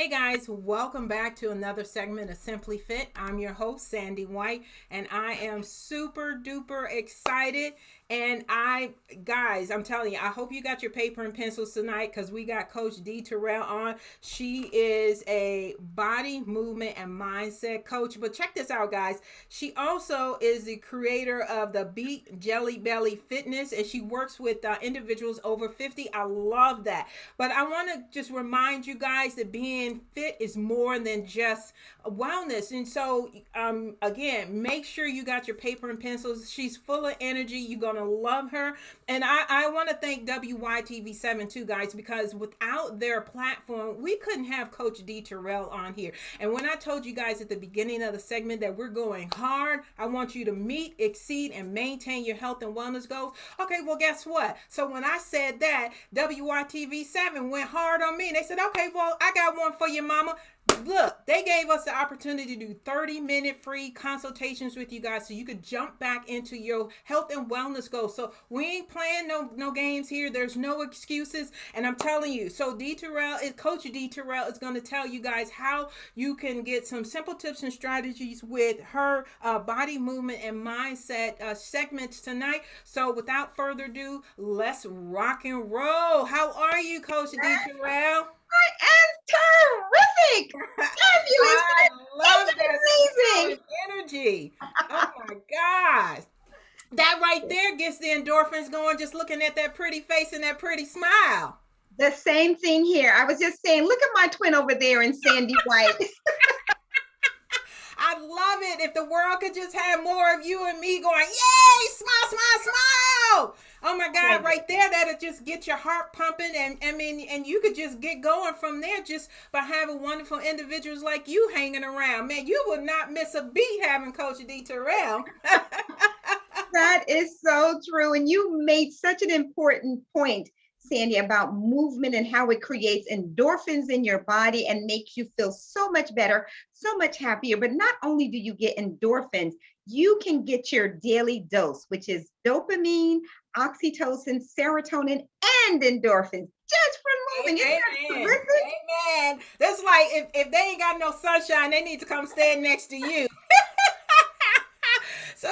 Hey guys, welcome back to another segment of Simply Fit. I'm your host, Sandy White, and I am super duper excited. Guys, I'm telling you, I hope you got your paper and pencils tonight because we got Coach D Terrell on. She is a body movement and mindset coach. But check this out, guys. She also is the creator of the Beat Jelly Belly Fitness, and she works with individuals over 50. I love that. But I want to just remind you guys that being fit is more than just wellness. And so, again, make sure you got your paper and pencils. She's full of energy. You're going to love her. And I want to thank WYTV7 too, guys, because without their platform, we couldn't have Coach D Terrell on here. And when I told you guys at the beginning of the segment that we're going hard, I want you to meet, exceed, and maintain your health and wellness goals. Okay, well, guess what? So when I said that, WYTV7 went hard on me. And they said, okay, well, I got one for you, mama. Look, they gave us the opportunity to do 30-minute free consultations with you guys so you could jump back into your health and wellness goals. So we ain't playing no games here. There's no excuses. And I'm telling you, so Coach D Terrell is going to tell you guys how you can get some simple tips and strategies with her body movement and mindset segments tonight. So without further ado, let's rock and roll. How are you, Coach D Terrell? I am terrific. Fabulous. I love It's that amazing. spirit energy. Oh my gosh. That right there gets the endorphins going just looking at that pretty face and that pretty smile. The same thing here. I was just saying, look at my twin over there in Sandy White. I love it. If the world could just have more of you and me going, yay, smile, smile, smile. Oh my God, right there, that'll just get your heart pumping. And I mean, and you could just get going from there just by having wonderful individuals like you hanging around. Man, you would not miss a beat having Coach D Terrell. That is so true. And you made such an important point, Sandy, about movement and how it creates endorphins in your body and makes you feel so much better, so much happier. But not only do you get endorphins, you can get your daily dose, which is dopamine, oxytocin, serotonin, and endorphins just from moving. Isn't that Amen. terrific? Amen. That's like if they ain't got no sunshine, they need to come stand next to you. So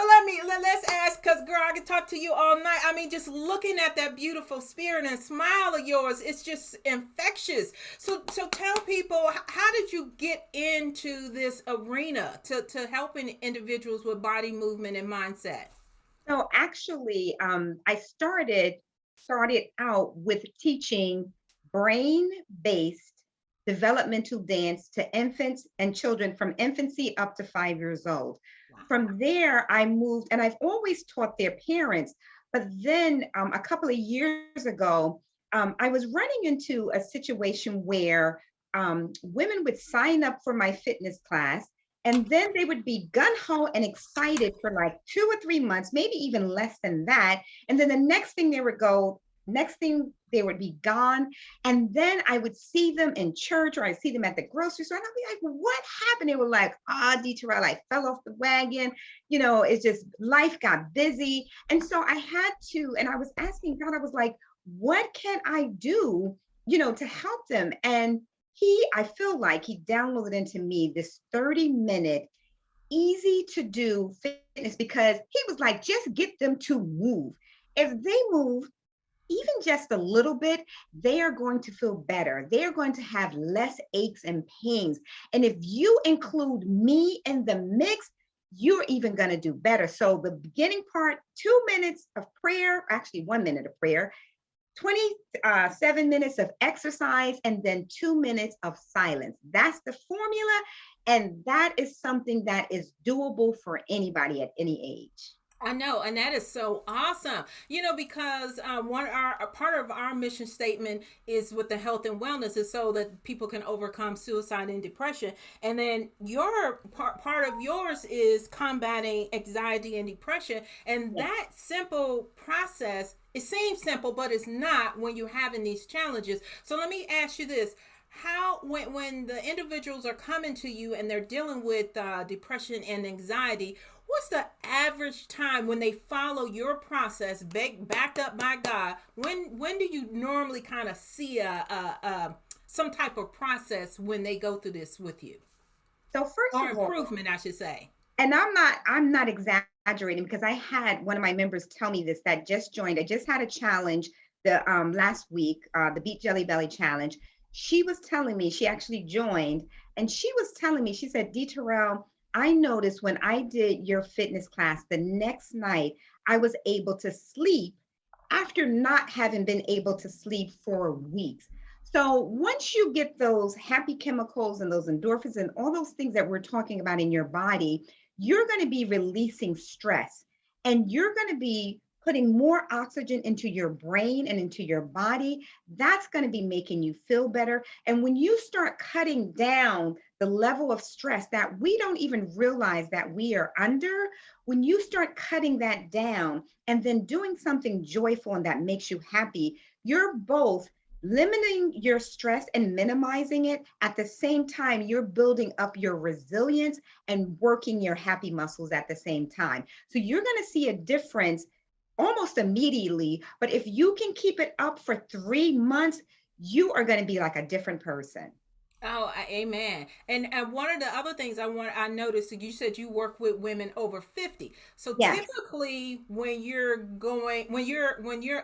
let's ask, because girl, I can talk to you all night. I mean, just looking at that beautiful spirit and smile of yours, it's just infectious. So tell people, how did you get into this arena to helping individuals with body movement and mindset? So actually, I started out with teaching brain-based developmental dance to infants and children from infancy up to 5 years old. Wow. From there, I moved, and I've always taught their parents. But then a couple of years ago, I was running into a situation where women would sign up for my fitness class, and then they would be gun ho and excited for like 2 or 3 months, maybe even less than that. And then the next thing they would be gone. And then I would see them in church or I see them at the grocery store. And I'd be like, what happened? They were like, D Terrell, I fell off the wagon. It's just life got busy. And so I had to, and I was asking God, I was like, what can I do, to help them? And I feel like he downloaded into me this 30-minute, easy to do fitness because he was like, just get them to move. If they move, even just a little bit, they are going to feel better. They are going to have less aches and pains. And if you include me in the mix, you're even going to do better. So the beginning part, 2 minutes of prayer, actually 1 minute of prayer, 27 minutes of exercise, and then 2 minutes of silence. That's the formula. And that is something that is doable for anybody at any age. I know, and that is so awesome. Because a part of our mission statement is with the health and wellness is so that people can overcome suicide and depression. And then your part of yours is combating anxiety and depression. And Yes. that simple process, it seems simple, but it's not when you're having these challenges. So let me ask you this: how when the individuals are coming to you and they're dealing with depression and anxiety, what's the average time when they follow your process backed up by God? When do you normally kind of see some type of process when they go through this with you, So first or of all, improvement, I should say. and I'm not exaggerating because I had one of my members tell me this that just joined. I just had a challenge the last week, the Beat Jelly Belly challenge. She was telling me she actually joined, and she was telling me, she said, D Terrell, I noticed when I did your fitness class the next night, I was able to sleep after not having been able to sleep for weeks. So once you get those happy chemicals and those endorphins and all those things that we're talking about in your body, you're going to be releasing stress, and you're going to be putting more oxygen into your brain and into your body. That's going to be making you feel better. And when you start cutting down the level of stress that we don't even realize that we are under, when you start cutting that down and then doing something joyful and that makes you happy, you're both limiting your stress and minimizing it. At the same time, you're building up your resilience and working your happy muscles at the same time. So you're going to see a difference almost immediately. But if you can keep it up for 3 months, you are going to be like a different person. Oh, amen. And one of the other things I noticed that you said you work with women over 50. So Yes. typically when you're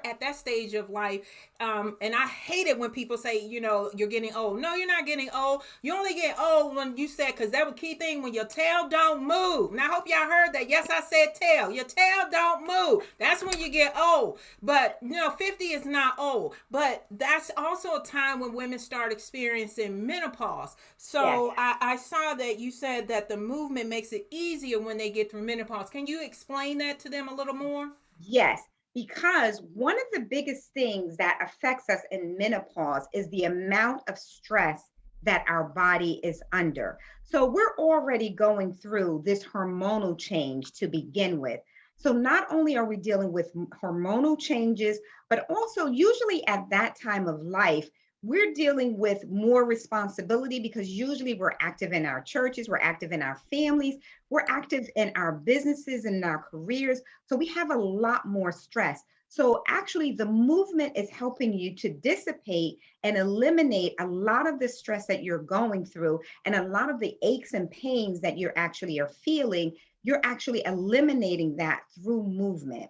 at that stage of life, and I hate it when people say, you're getting old. No, you're not getting old. You only get old when you said, because that was key thing, when your tail don't move. And I hope y'all heard that. Yes, I said tail. Your tail don't move. That's when you get old. But 50 is not old. But that's also a time when women start experiencing menopause. Yes. So I saw that you said that the movement makes it easier when they get through menopause. Can you explain that to them a little more? Yes, because one of the biggest things that affects us in menopause is the amount of stress that our body is under. So we're already going through this hormonal change to begin with. So not only are we dealing with hormonal changes, but also usually at that time of life, we're dealing with more responsibility because usually we're active in our churches, we're active in our families, we're active in our businesses and our careers. So we have a lot more stress. So actually, the movement is helping you to dissipate and eliminate a lot of the stress that you're going through and a lot of the aches and pains that you're actually are feeling. You're actually eliminating that through movement.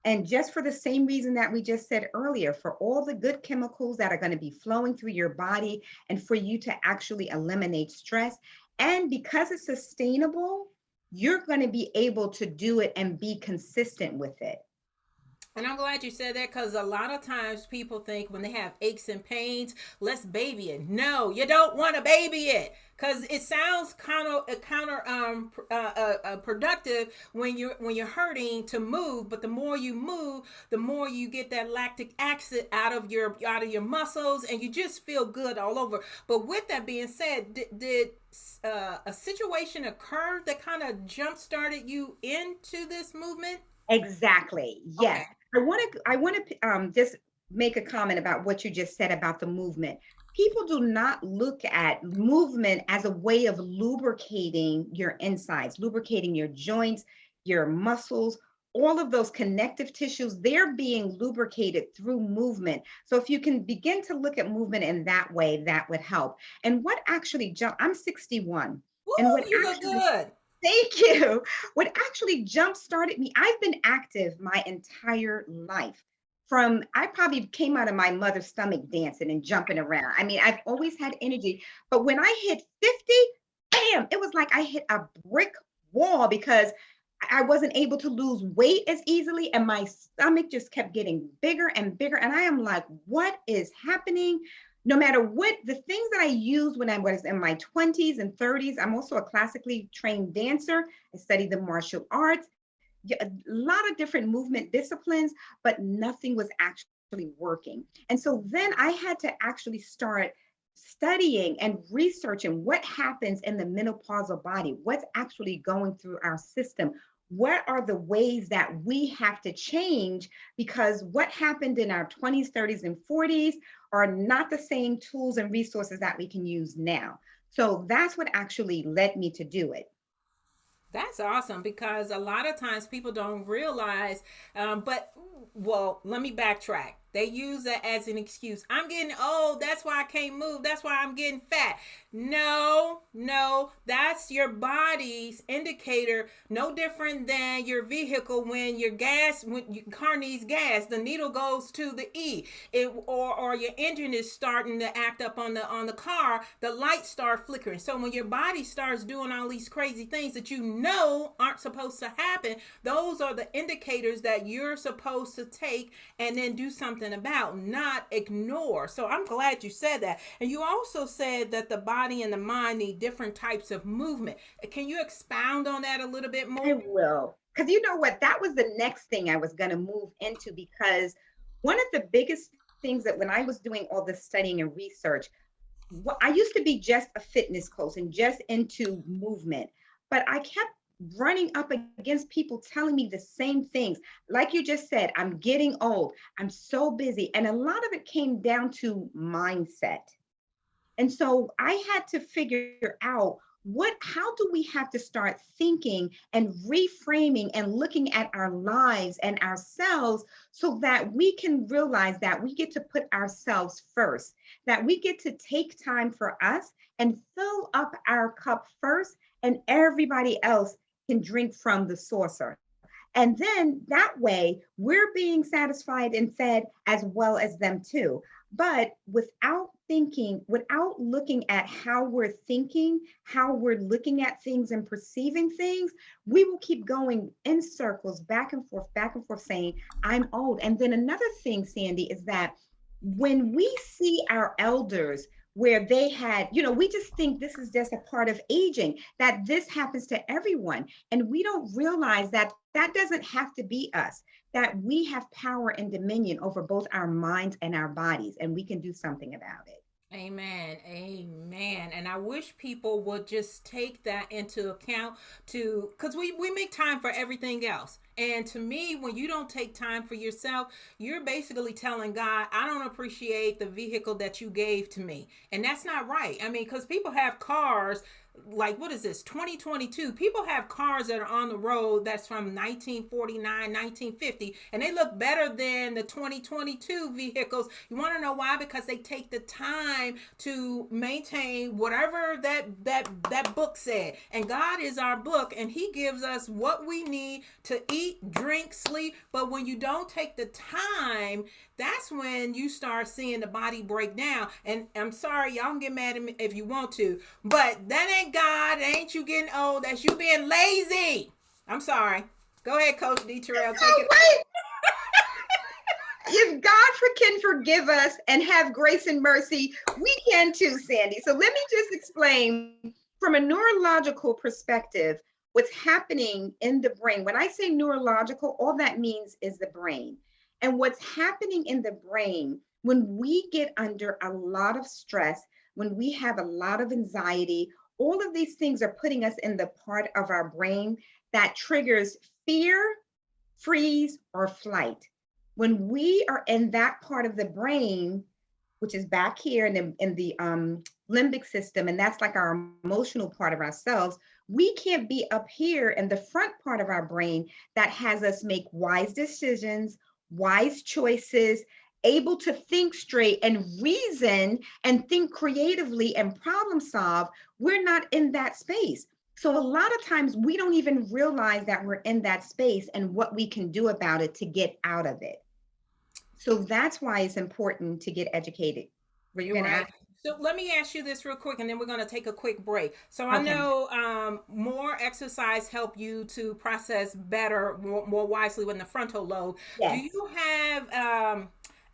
And just for the same reason that we just said earlier, for all the good chemicals that are going to be flowing through your body and for you to actually eliminate stress. And because it's sustainable, you're going to be able to do it and be consistent with it. And I'm glad you said that, because a lot of times people think when they have aches and pains, let's baby it. No, you don't want to baby it, because it sounds counter productive when you're hurting to move. But the more you move, the more you get that lactic acid out of your muscles, and you just feel good all over. But with that being said, did a situation occur that kind of jump started you into this movement? Exactly. Yes. Okay. I want to just make a comment about what you just said about the movement. People do not look at movement as a way of lubricating your insides, lubricating your joints, your muscles, all of those connective tissues, they're being lubricated through movement. So if you can begin to look at movement in that way, that would help. And what actually I'm 61. Woo, And what you look actually good. Thank you. What actually jump started me, I've been active my entire life. I probably came out of my mother's stomach dancing and jumping around. I mean, I've always had energy, but when I hit 50, bam, it was like I hit a brick wall because I wasn't able to lose weight as easily and my stomach just kept getting bigger and bigger. And I am like, what is happening? No matter what, the things that I used when I was in my 20s and 30s, I'm also a classically trained dancer. I studied the martial arts, a lot of different movement disciplines, but nothing was actually working. And so then I had to actually start studying and researching what happens in the menopausal body, what's actually going through our system. What are the ways that we have to change? Because what happened in our 20s, 30s, and 40s are not the same tools and resources that we can use now. So that's what actually led me to do it. That's awesome, because a lot of times people don't realize. But well, let me backtrack. They use that as an excuse. I'm getting old. That's why I can't move. That's why I'm getting fat. No, no, that's your body's indicator. No different than your vehicle when when your car needs gas, the needle goes to the E. Or your engine is starting to act up on the car, the lights start flickering. So when your body starts doing all these crazy things that you know aren't supposed to happen, those are the indicators that you're supposed to take and then do something about, not ignore. So I'm glad you said that. And you also said that the body and the mind need different types of movement. Can you expound on that a little bit I more? will. Because you know what? That was the next thing I was going to move into, because one of the biggest things that when I was doing all this studying and research, I used to be just a fitness coach and just into movement, but I kept running up against people telling me the same things. Like you just said, I'm getting old, I'm so busy. And a lot of it came down to mindset. And so I had to figure out how do we have to start thinking and reframing and looking at our lives and ourselves so that we can realize that we get to put ourselves first, that we get to take time for us and fill up our cup first, and everybody else can drink from the saucer. And then that way we're being satisfied and fed as well as them too. But without thinking, without looking at how we're thinking, how we're looking at things and perceiving things, we will keep going in circles, back and forth, saying, I'm old. And then another thing, Sandy, is that when we see our elders, where they had, we just think this is just a part of aging, that this happens to everyone. And we don't realize that that doesn't have to be us, that we have power and dominion over both our minds and our bodies, and we can do something about it. Amen. Amen. And I wish people would just take that into account to because we make time for everything else. And to me, when you don't take time for yourself, you're basically telling God, I don't appreciate the vehicle that you gave to me. And that's not right. I mean, because people have cars like what is this 2022, people have cars that are on the road that's from 1949, 1950, and they look better than the 2022 vehicles. You want to know why? Because they take the time to maintain whatever that book said. And God is our book, and he gives us what we need to eat, drink, sleep. But when you don't take the time, that's when you start seeing the body break down. And I'm sorry, y'all can get mad at me if you want to, but that ain't God. That ain't you getting old. That's you being lazy. I'm sorry. Go ahead, Coach D. Terrell. Take Oh, it. wait. If God can forgive us and have grace and mercy, we can too, Sandy. So let me just explain from a neurological perspective what's happening in the brain. When I say neurological, all that means is the brain. And what's happening in the brain when we get under a lot of stress, when we have a lot of anxiety, all of these things are putting us in the part of our brain that triggers fear, freeze, or flight. When we are in that part of the brain, which is back here in the limbic system, and that's like our emotional part of ourselves, we can't be up here in the front part of our brain that has us make wise decisions, wise choices, able to think straight and reason and think creatively and problem solve. We're not in that space. So a lot of times we don't even realize that we're in that space and what we can do about it to get out of it. So that's why it's important to get educated. Were you You're going to right. ask? So let me ask you this real quick, and then we're going to take a quick break. So I Okay. know more exercise help you to process better, more wisely with the frontal lobe. Do Yes. you have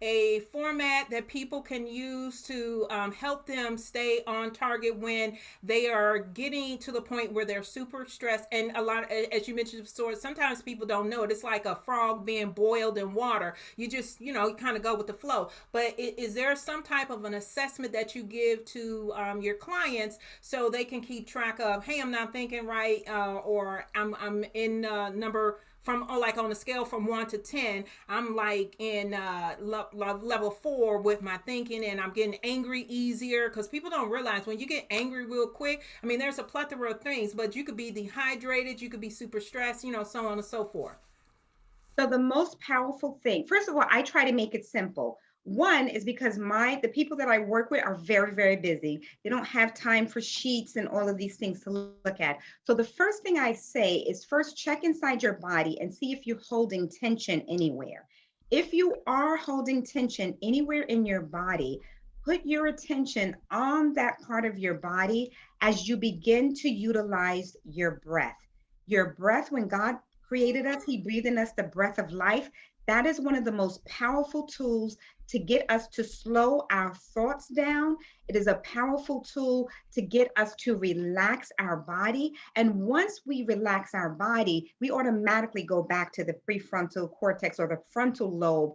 a format that people can use to help them stay on target when they are getting to the point where they're super stressed? And a lot, as you mentioned before, sometimes people don't know it. It's like a frog being boiled in water. You just, you kind of go with the flow. But is there some type of an assessment that you give to your clients so they can keep track of, hey, I'm not thinking right, or I'm in number from like on a scale from 1 to 10, I'm like in level 4 with my thinking, and I'm getting angry easier because people don't realize when you get angry real quick. I mean, there's a plethora of things, but you could be dehydrated, you could be super stressed, so on and so forth. So the most powerful thing, first of all, I try to make it simple. One is because the people that I work with are very, very busy. They don't have time for sheets and all of these things to look at. So the first thing I say is first check inside your body and see if you're holding tension anywhere. If you are holding tension anywhere in your body, put your attention on that part of your body as you begin to utilize your breath. Your breath, when God created us, He breathed in us the breath of life. That is one of the most powerful tools to get us to slow our thoughts down. It is a powerful tool to get us to relax our body. And once we relax our body, we automatically go back to the prefrontal cortex or the frontal lobe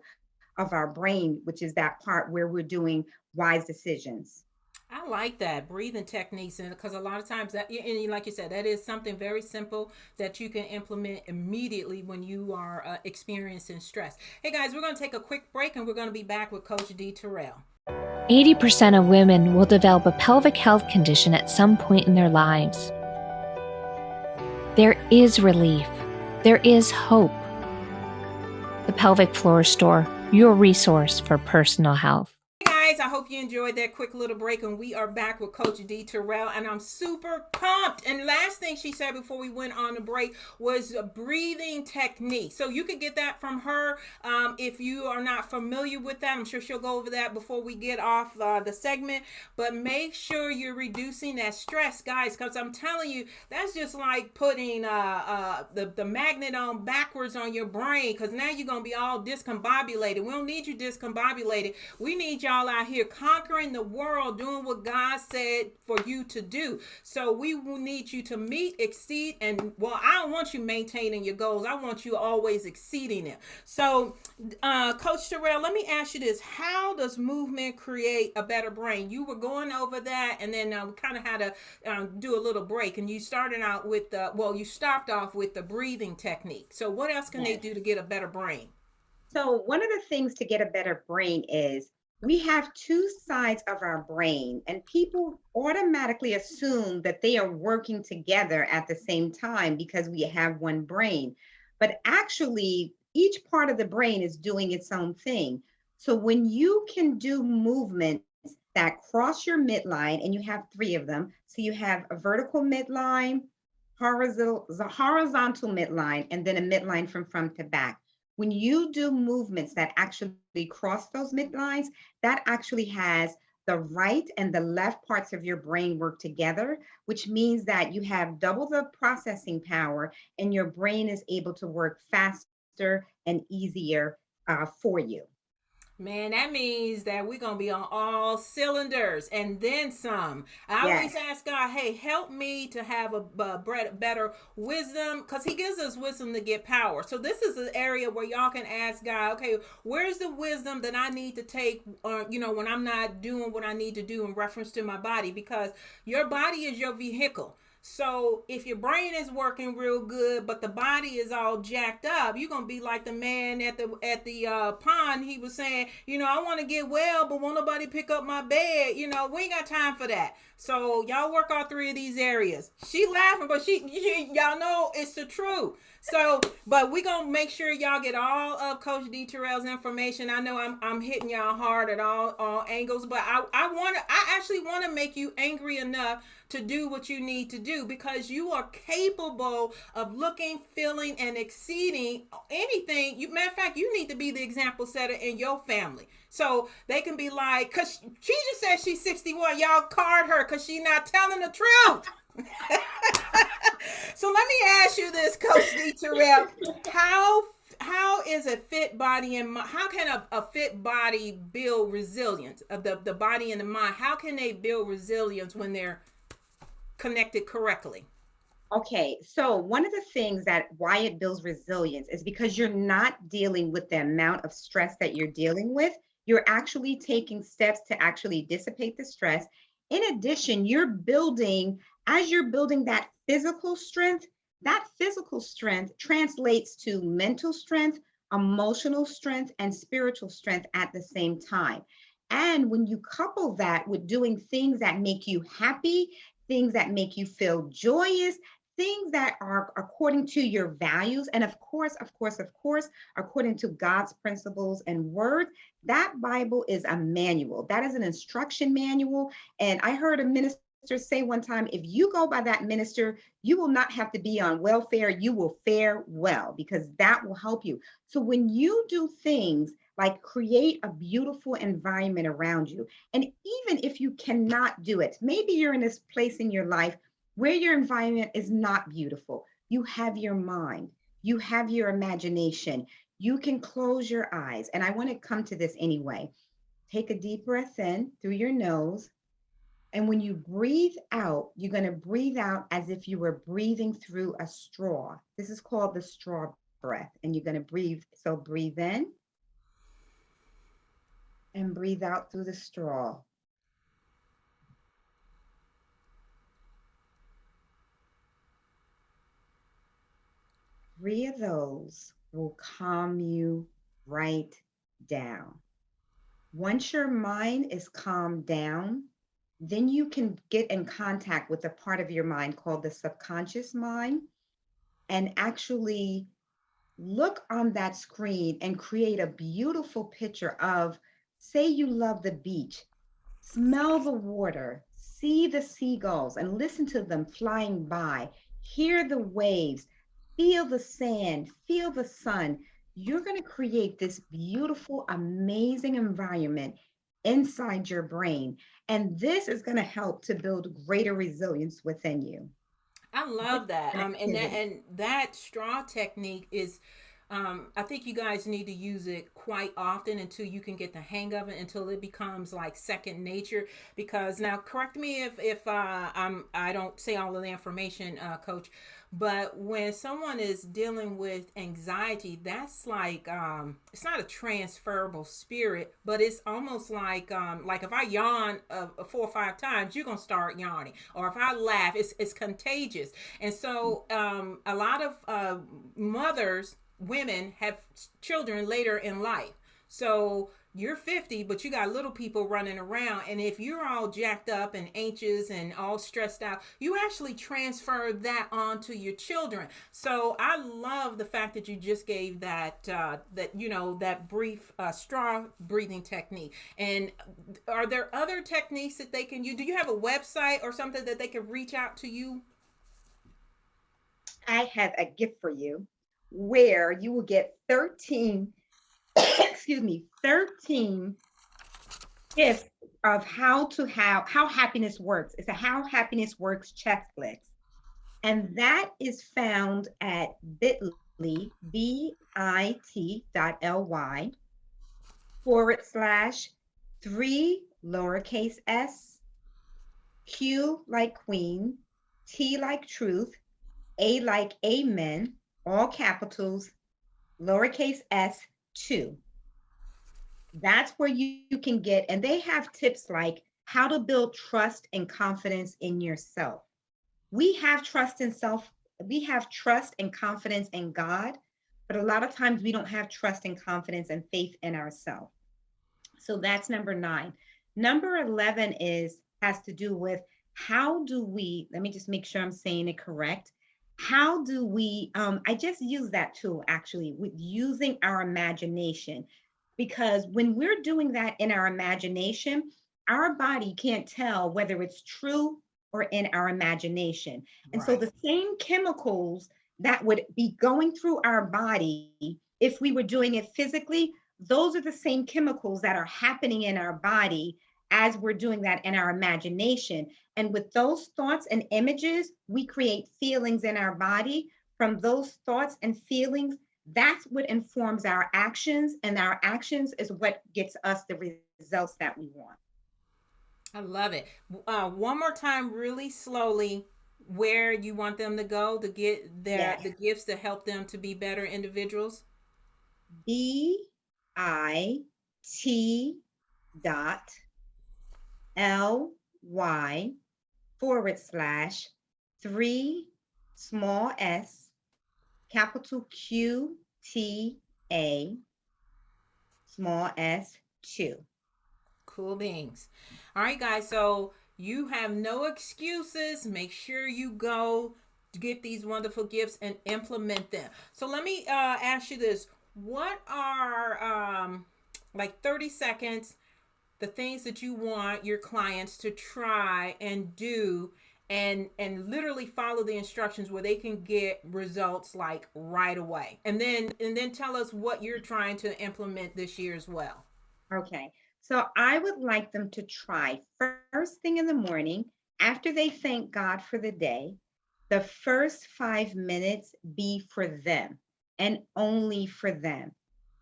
of our brain, which is that part where we're doing wise decisions. I like that breathing techniques, and because a lot of times that, and like you said, that is something very simple that you can implement immediately when you are experiencing stress. Hey guys, we're going to take a quick break, and we're going to be back with Coach D Terrell. 80% of women will develop a pelvic health condition at some point in their lives. There is relief. There is hope. The Pelvic Floor Store, your resource for personal health. Hey guys, I hope you enjoyed that quick little break, and we are back with Coach D Terrell, and I'm super pumped. And last thing she said before we went on the break was a breathing technique. So you could get that from her if you are not familiar with that. I'm sure she'll go over that before we get off the segment. But make sure you're reducing that stress, guys, because I'm telling you, that's just like putting the magnet on backwards on your brain, because now you're gonna be all discombobulated. We don't need you discombobulated. We need y'all out here conquering the world, doing what God said for you to do. So we will need you to meet, exceed, and well, I don't want you maintaining your goals. I want you always exceeding them. So, Coach Terrell, let me ask you this: how does movement create a better brain? You were going over that, and then we kind of had to do a little break, and you started out with you stopped off with the breathing technique. So, what else can they Yes. do to get a better brain? So, one of the things to get a better brain is we have two sides of our brain, and people automatically assume that they are working together at the same time because we have one brain. But actually, each part of the brain is doing its own thing. So, when you can do movements that cross your midline, and you have three of them, so you have a vertical midline, horizontal midline, and then a midline from front to back. When you do movements that actually cross those midlines, that actually has the right and the left parts of your brain work together, which means that you have double the processing power and your brain is able to work faster and easier for you. Man, that means that we're gonna be on all cylinders and then some. I always Yes. ask God, "Hey, help me to have better wisdom," because He gives us wisdom to get power. So this is an area where y'all can ask God, "Okay, where's the wisdom that I need to take? When I'm not doing what I need to do in reference to my body, because your body is your vehicle." So if your brain is working real good, but the body is all jacked up, you're gonna be like the man at the pond. He was saying, I want to get well, but won't nobody pick up my bed. We ain't got time for that. So y'all work all three of these areas. She laughing, but y'all know it's the truth. So, but we gonna make sure y'all get all of Coach D Terrell's information. I know I'm hitting y'all hard at all angles, but I actually want to make you angry enough to do what you need to do, because you are capable of looking, feeling, and exceeding anything. Matter of fact, you need to be the example setter in your family. So they can be like, because she just said she's 61. Y'all card her because she's not telling the truth. So let me ask you this, Coach D Terrell. How how is a fit body and mind, how can a fit body build resilience of the body and the mind? How can they build resilience when they're connected correctly? Okay, so one of the things that why it builds resilience is because you're not dealing with the amount of stress that you're dealing with. You're actually taking steps to actually dissipate the stress. In addition, as you're building that physical strength translates to mental strength, emotional strength, and spiritual strength at the same time. And when you couple that with doing things that make you happy, things that make you feel joyous, things that are according to your values, and of course, according to God's principles and word. That Bible is a manual. That is an instruction manual. And I heard a minister say one time, if you go by that minister, you will not have to be on welfare. You will fare well because that will help you. So when you do things like create a beautiful environment around you, and even if you cannot do it, maybe you're in this place in your life where your environment is not beautiful. You have your mind, you have your imagination, you can close your eyes. And I want to come to this anyway. Take a deep breath in through your nose. And when you breathe out, you're going to breathe out as if you were breathing through a straw. This is called the straw breath. And you're going to breathe. So breathe in and breathe out through the straw. 3 of those will calm you right down. Once your mind is calmed down, then you can get in contact with a part of your mind called the subconscious mind and actually look on that screen and create a beautiful picture of, say, you love the beach, smell the water, see the seagulls and listen to them flying by, hear the waves, feel the sand, feel the sun. You're going to create this beautiful, amazing environment inside your brain. And this is going to help to build greater resilience within you. I This love that. activity. And that straw technique is, I think you guys need to use it quite often until you can get the hang of it, until it becomes like second nature. Because now, correct me if I don't say all of the information, Coach. But when someone is dealing with anxiety, that's like it's not a transferable spirit, but it's almost like if I yawn 4 or 5 times, you're gonna start yawning, or if I laugh, it's contagious. And so a lot of mothers, women have children later in life. So you're 50, but you got little people running around. And if you're all jacked up and anxious and all stressed out, you actually transfer that onto your children. So I love the fact that you just gave that brief straw breathing technique. And are there other techniques that they can use? Do you have a website or something that they can reach out to you? I have a gift for you where you will get 13, excuse me, 13 tips of how happiness works. It's a how happiness works checklist. And that is found at bit.ly, bit.ly /3 lowercase s, Q like queen, T like truth, A like amen, all capitals, lowercase s 2. That's where you can get, and they have tips like how to build trust and confidence in yourself. We have trust in self, we have trust and confidence in God, but a lot of times we don't have trust and confidence and faith in ourselves. So that's number 9. Number 11 is has to do with how do we, let me just make sure I'm saying it correct. How do we, I just use that tool actually with using our imagination, because when we're doing that in our imagination, our body can't tell whether it's true or in our imagination. And so Right. the same chemicals that would be going through our body if we were doing it physically, those are the same chemicals that are happening in our body as we're doing that in our imagination. And with those thoughts and images, we create feelings in our body. From those thoughts and feelings, that's what informs our actions. And our actions is what gets us the results that we want. I love it. One more time, really slowly, where you want them to go to get Yes. the gifts to help them to be better individuals. bit dot ly /3 small s capital QTA small s 2. Cool beans. All right, guys. So you have no excuses. Make sure you go get these wonderful gifts and implement them. So let me ask you this. What are like 30 seconds, the things that you want your clients to try and do and literally follow the instructions where they can get results like right away, and then tell us what you're trying to implement this year as well. Okay. So I would like them to try first thing in the morning after they thank God for the day. The first 5 minutes be for them and only for them.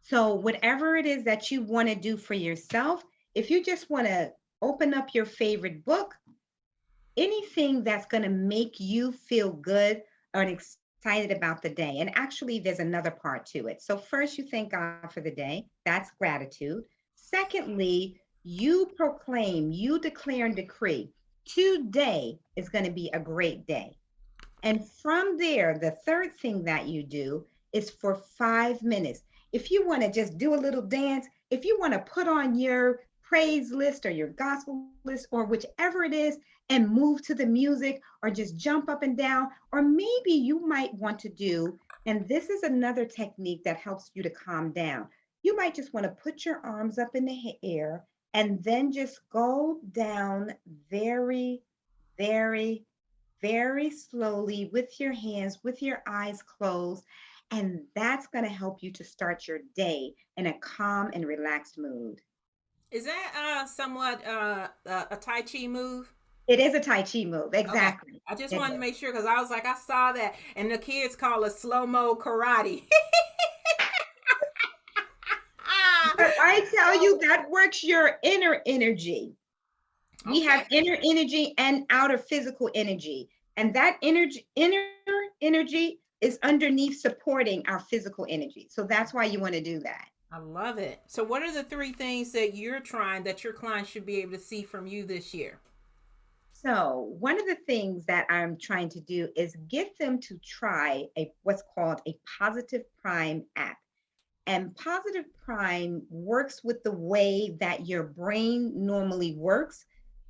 So, whatever it is that you want to do for yourself, if you just want to open up your favorite book, anything that's going to make you feel good or excited about the day. And actually, there's another part to it. So, first, you thank God for the day. That's gratitude. Secondly, you proclaim, you declare and decree today is going to be a great day. And from there, the third thing that you do is for 5 minutes. If you want to just do a little dance, if you want to put on your praise list or your gospel list or whichever it is and move to the music or just jump up and down, or maybe you might want to do, and this is another technique that helps you to calm down. You might just want to put your arms up in the air and then just go down very, very, very slowly with your hands, with your eyes closed. And that's going to help you to start your day in a calm and relaxed mood. Is that somewhat a Tai Chi move? It is a Tai Chi move. Okay. Exactly. I just It wanted to is. make sure because I was like, I saw that, and the kids call it slow mo karate. But I tell you, that works your inner energy. We have Okay. inner energy and outer physical energy. And that inner energy is underneath supporting our physical energy. So that's why you want to do that. I love it. So, what are the three things that you're trying that your clients should be able to see from you this year? So one of the things that I'm trying to do is get them to try a what's called a positive prime app. And positive prime works with the way that your brain normally works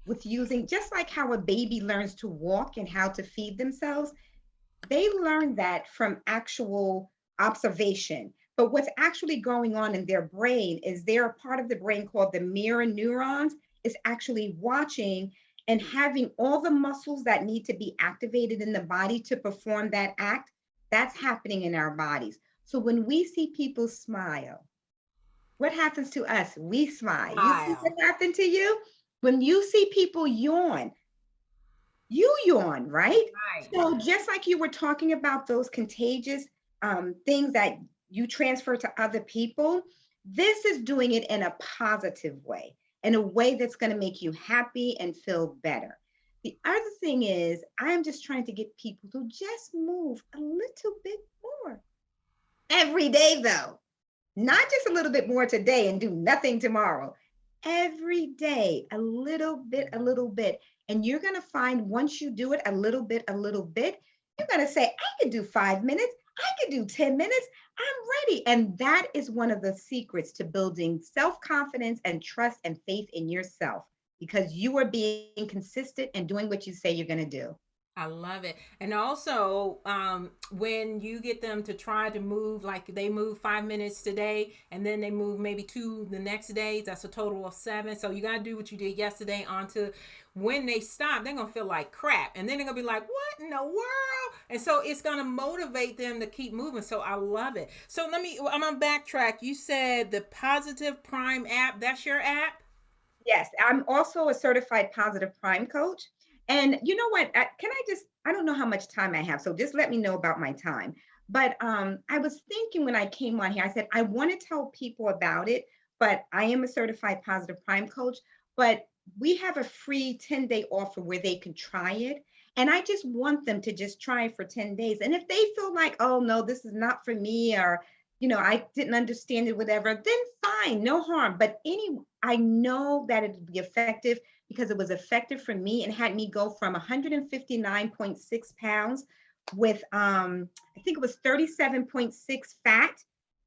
with using just like how a baby learns to walk and how to feed themselves. They learn that from actual observation. But what's actually going on in their brain is they're a part of the brain called the mirror neurons is actually watching and having all the muscles that need to be activated in the body to perform that act. That's happening in our bodies. So when we see people smile, what happens to us? We smile. You see what Smile. happened to you? When you see people yawn, you yawn, right? Right. So just like you were talking about those contagious things that you transfer to other people, this is doing it in a positive way, in a way that's going to make you happy and feel better. The other thing is, I'm just trying to get people to just move a little bit more every day, though. Not just a little bit more today and do nothing tomorrow. Every day, a little bit, a little bit. And you're going to find once you do it a little bit, you're going to say, I could do 5 minutes. I could do 10 minutes. I'm ready. And that is one of the secrets to building self confidence and trust and faith in yourself because you are being consistent and doing what you say you're going to do. I love it. And also, when you get them to try to move, like they move 5 minutes today and then they move maybe two the next day, that's a total of seven. So you got to do what you did yesterday onto when they stop, they're going to feel like crap. And then they're going to be like, what in the world? And so it's going to motivate them to keep moving. So I love it. So I'm going to backtrack. You said the Positive Prime app, that's your app? Yes, I'm also a certified positive prime coach. And you know what? Can I just, I don't know how much time I have, so just let me know about my time. But I was thinking when I came on here, I said, I want to tell people about it, but I am a certified positive prime coach. But we have a free 10-day offer where they can try it. And I just want them to just try it for 10 days. And if they feel like, oh, no, this is not for me, or I didn't understand it, whatever, then fine, no harm. But I know that it would be effective because it was effective for me and had me go from 159.6 pounds with I think it was 37.6 fat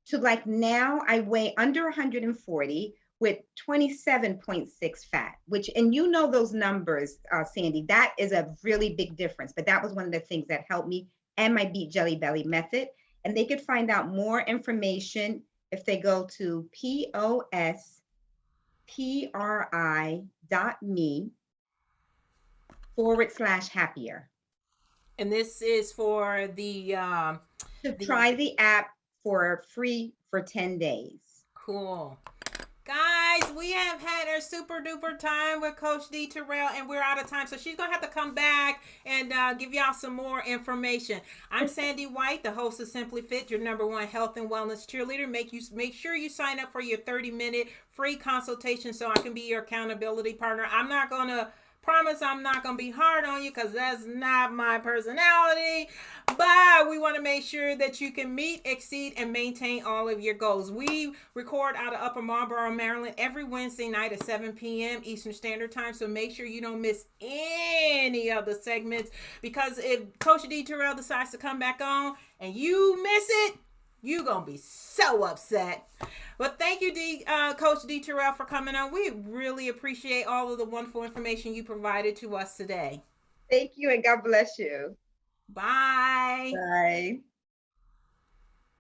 to like now I weigh under 140 with 27.6 fat, which, and you know those numbers, Sandy, that is a really big difference. But that was one of the things that helped me, and my Beat Jelly Belly method. And they could find out more information if they go to pospri.me/happier. And this is for the To try the app for free for 10 days. cool. Guys, we have had a super duper time with Coach D Terrell, and we're out of time. So she's going to have to come back and give y'all some more information. I'm Sandy White, the host of Simply Fit, your #1 health and wellness cheerleader. Make sure you sign up for your 30-minute free consultation so I can be your accountability partner. I'm not going to promise I'm not going to be hard on you because that's not my personality, but we want to make sure that you can meet, exceed, and maintain all of your goals. We record out of Upper Marlboro, Maryland every Wednesday night at 7 p.m. Eastern Standard Time, so make sure you don't miss any of the segments, because if Coach D Terrell decides to come back on and you miss it, you're going to be so upset. But thank you, Coach D Terrell, for coming on. We really appreciate all of the wonderful information you provided to us today. Thank you, and God bless you. Bye. Bye.